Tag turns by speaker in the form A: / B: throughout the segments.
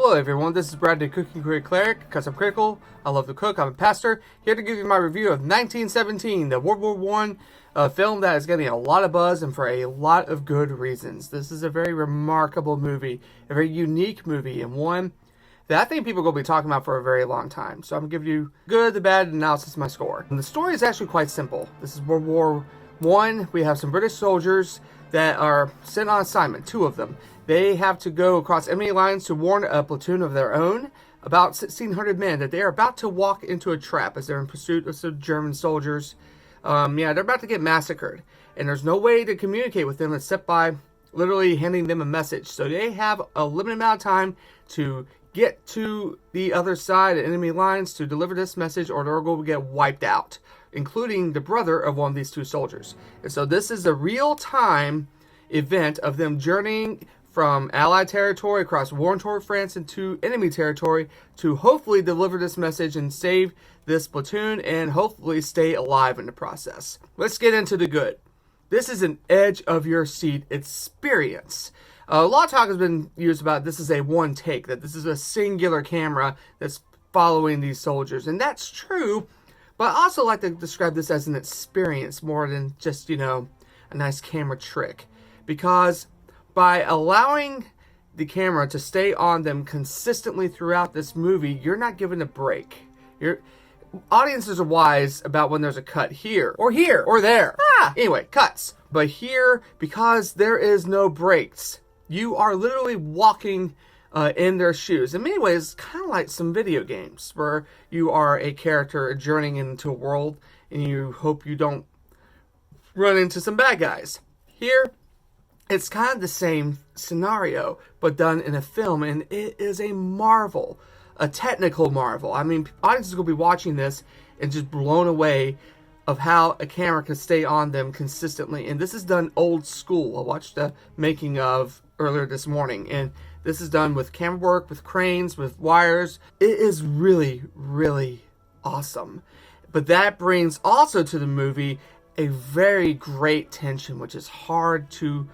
A: Hello everyone, this is Brad, the Cooking Critic Cleric, because I'm critical, I love to cook, I'm a pastor, here to give you my review of 1917, the World War I film that is getting a lot of buzz and for a lot of good reasons. This is a very remarkable movie, a very unique movie, and one that I think people are going to be talking about for a very long time. So I'm going to give you good, the bad analysis of my score. And the story is actually quite simple. This is World War I. We have some British soldiers that are sent on assignment, two of them. They have to go across enemy lines to warn a platoon of their own, about 1,600 men, that they are about to walk into a trap as they're in pursuit of some German soldiers. They're about to get massacred. And there's no way to communicate with them except by literally handing them a message. So they have a limited amount of time to get to the other side of enemy lines to deliver this message, or they're going to get wiped out, including the brother of one of these two soldiers. And so this is a real-time event of them journeying from Allied territory across war-torn France into enemy territory to hopefully deliver this message and save this platoon and hopefully stay alive in the process. Let's get into the good. This is an edge-of-your-seat experience. A lot of talk has been used about this is a one take, that this is a singular camera that's following these soldiers. And that's true, but I also like to describe this as an experience more than just, a nice camera trick. Because by allowing the camera to stay on them consistently throughout this movie, you're not given a break. Audiences are wise about when there's a cut here, or there. Anyway, cuts. But here, because there is no breaks, you are literally walking in their shoes. In many ways, kind of like some video games, where you are a character journeying into a world, and you hope you don't run into some bad guys. Here, it's kind of the same scenario, but done in a film, and it is a marvel, a technical marvel. I mean, audiences will be watching this and just blown away of how a camera can stay on them consistently. And this is done old school. I watched the making of earlier this morning, and this is done with camera work, with cranes, with wires. It is really, really awesome. But that brings also to the movie a very great tension, which is hard to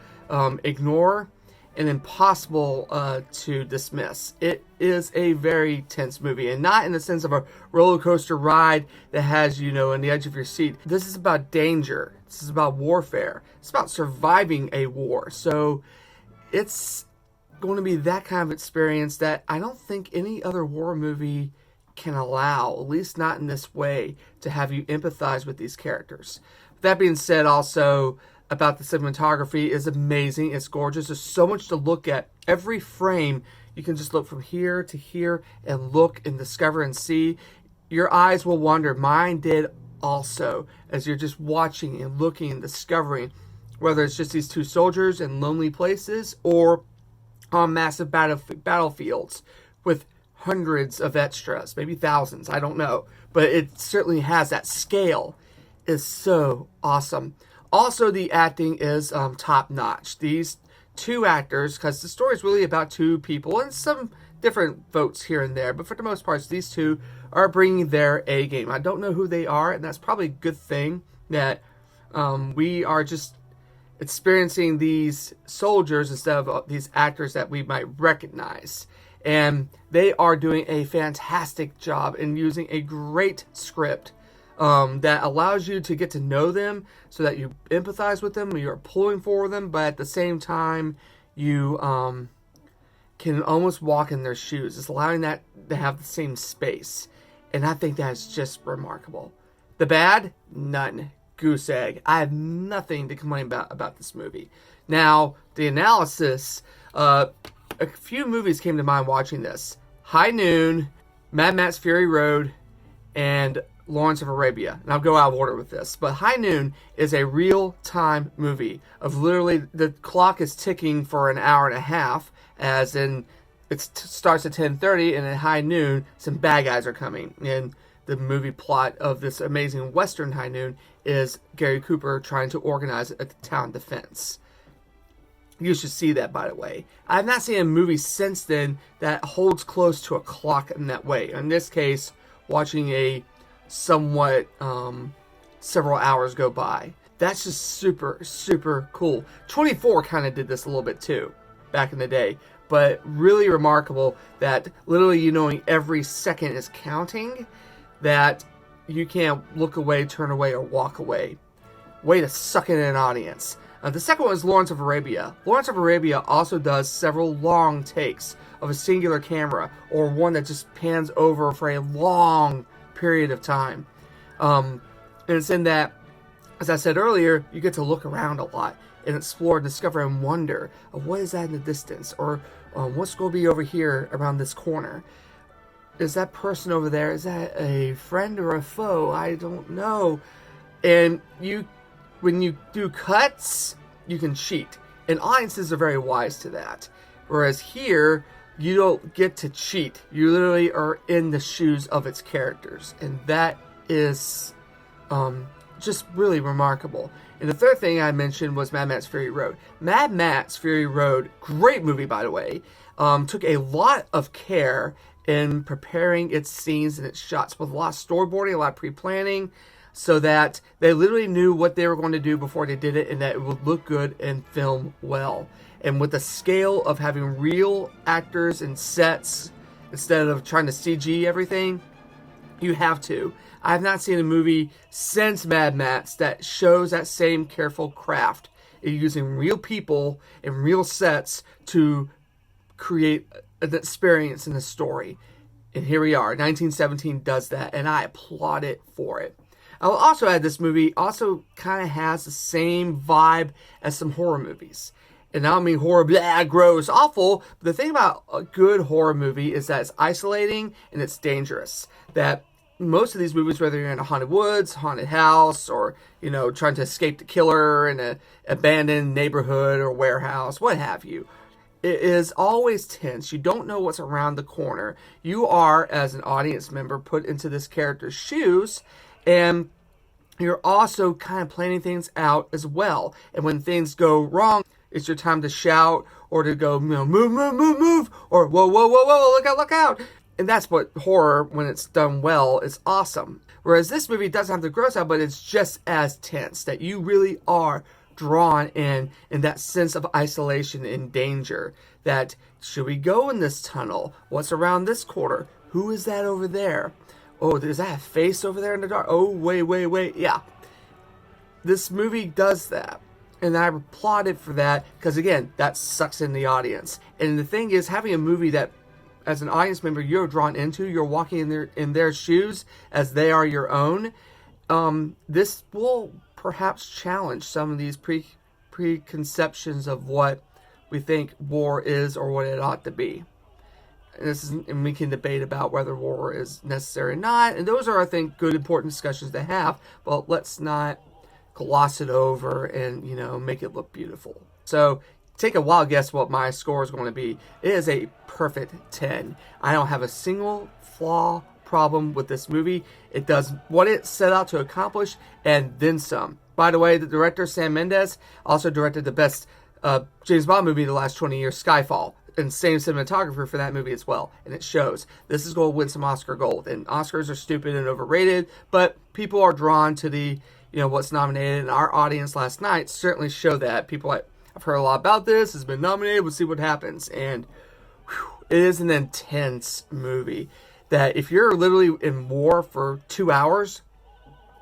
A: ignore and impossible to dismiss. It is a very tense movie, and not in the sense of a roller coaster ride that has on the edge of your seat. This is about danger. This is about warfare. It's about surviving a war. So it's going to be that kind of experience that I don't think any other war movie can allow, at least not in this way, to have you empathize with these characters. That being said, also about the cinematography is amazing. It's gorgeous. There's so much to look at. Every frame, you can just look from here to here and look and discover and see. Your eyes will wander. Mine did also, as you're just watching and looking and discovering, whether it's just these two soldiers in lonely places or on massive battlefields with hundreds of extras, maybe thousands, I don't know. But it certainly has that scale. Is so awesome. Also, the acting is top-notch. These two actors, because the story is really about two people and some different votes here and there, but for the most part, these two are bringing their A game. I don't know who they are, and that's probably a good thing that we are just experiencing these soldiers instead of these actors that we might recognize. And they are doing a fantastic job in using a great script that allows you to get to know them so that you empathize with them, you're pulling for them, but at the same time, you can almost walk in their shoes. It's allowing that to have the same space. And I think that is just remarkable. The bad? None. Goose egg. I have nothing to complain about this movie. Now, the analysis, a few movies came to mind watching this. High Noon, Mad Max Fury Road, and Lawrence of Arabia. And I'll go out of order with this. But High Noon is a real-time movie of literally the clock is ticking for an hour and a half, as in it starts at 10:30, and at high noon, some bad guys are coming. And the movie plot of this amazing Western High Noon is Gary Cooper trying to organize a town defense. You should see that, by the way. I've not seen a movie since then that holds close to a clock in that way. In this case, watching a somewhat several hours go by. That's just super, super cool. 24 kind of did this a little bit too back in the day. but really remarkable that literally you knowing every second is counting, that you can't look away, turn away, or walk away. Way to suck in an audience. The second one is Lawrence of Arabia. Lawrence of Arabia also does several long takes of a singular camera, or one that just pans over for a long period of time. And it's in that, as I said earlier, you get to look around a lot and explore, discover, and wonder of what is that in the distance, or what's going to be over here around this corner. Is that person over there, is that a friend or a foe? I don't know. And when you do cuts, you can cheat. And audiences are very wise to that. Whereas here, you don't get to cheat. You literally are in the shoes of its characters. And that is just really remarkable. And the third thing I mentioned was Mad Max Fury Road. Mad Max Fury Road, great movie by the way, took a lot of care in preparing its scenes and its shots with a lot of storyboarding, a lot of pre-planning, so that they literally knew what they were going to do before they did it, and that it would look good and film well. And with the scale of having real actors and sets instead of trying to CG everything, you have to. I have not seen a movie since Mad Max that shows that same careful craft in using real people and real sets to create an experience in the story. And here we are. 1917 does that, and I applaud it for it. I'll also add this movie also kind of has the same vibe as some horror movies. And I don't mean horror, blah, gross, awful. But the thing about a good horror movie is that it's isolating and it's dangerous. That most of these movies, whether you're in a haunted woods, haunted house, or, you know, trying to escape the killer in an abandoned neighborhood or warehouse, what have you, it is always tense. You don't know what's around the corner. You are, as an audience member, put into this character's shoes, and you're also kind of planning things out as well. And when things go wrong, it's your time to shout or to go, you know, move, move, move, move, or whoa, whoa, whoa, whoa, look out, look out. And that's what horror, when it's done well, is awesome. Whereas this movie doesn't have the gross out, but it's just as tense, that you really are drawn in that sense of isolation and danger. That, should we go in this tunnel? What's around this corner? Who is that over there? Oh, is that a face over there in the dark? Oh, wait. Yeah. This movie does that. And I applaud it for that, because again, that sucks in the audience. And the thing is, having a movie that, as an audience member, you're drawn into, you're walking in their shoes as they are your own, this will perhaps challenge some of these preconceptions of what we think war is or what it ought to be. And we can debate about whether war is necessary or not. And those are, I think, good, important discussions to have. But let's not gloss it over and, you know, make it look beautiful. So take a wild guess what my score is going to be. It is a perfect 10. I don't have a single flaw, problem with this movie. It does what it set out to accomplish and then some. By the way, the director, Sam Mendes, also directed the best James Bond movie of the last 20 years, Skyfall. And same cinematographer for that movie as well. And it shows. This is going to win some Oscar gold. And Oscars are stupid and overrated, but people are drawn to the, you know, what's nominated. And our audience last night certainly showed that. People like, I've heard a lot about this, it's been nominated, we'll see what happens. And it is an intense movie that if you're literally in war for 2 hours,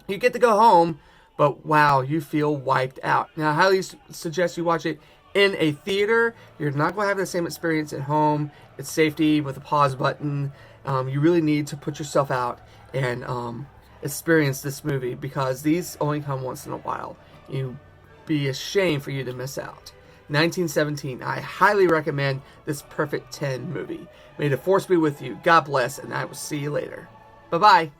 A: you get to go home, but wow, you feel wiped out. Now, I highly suggest you watch it in a theater. You're not going to have the same experience at home. It's safety with a pause button. You really need to put yourself out and experience this movie, because these only come once in a while. You'd be a shame for you to miss out. 1917. I highly recommend this Perfect 10 movie. May the force be with you. God bless, and I will see you later. Bye-bye.